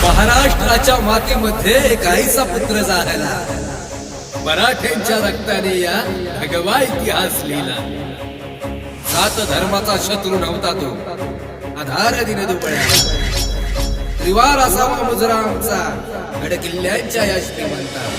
महाराष्ट्राच्या मातीमध्ये काहीसा पुत्र झाला, मराठ्यांच्या रक्ताने या भगवा इतिहास लिहिला. सात धर्माचा शत्रू नव्हता तो, आधार दिन दुबळ्या. त्रिवार असावा मुजरा आमचा, गड किल्ल्यांच्या या श्रीमंता.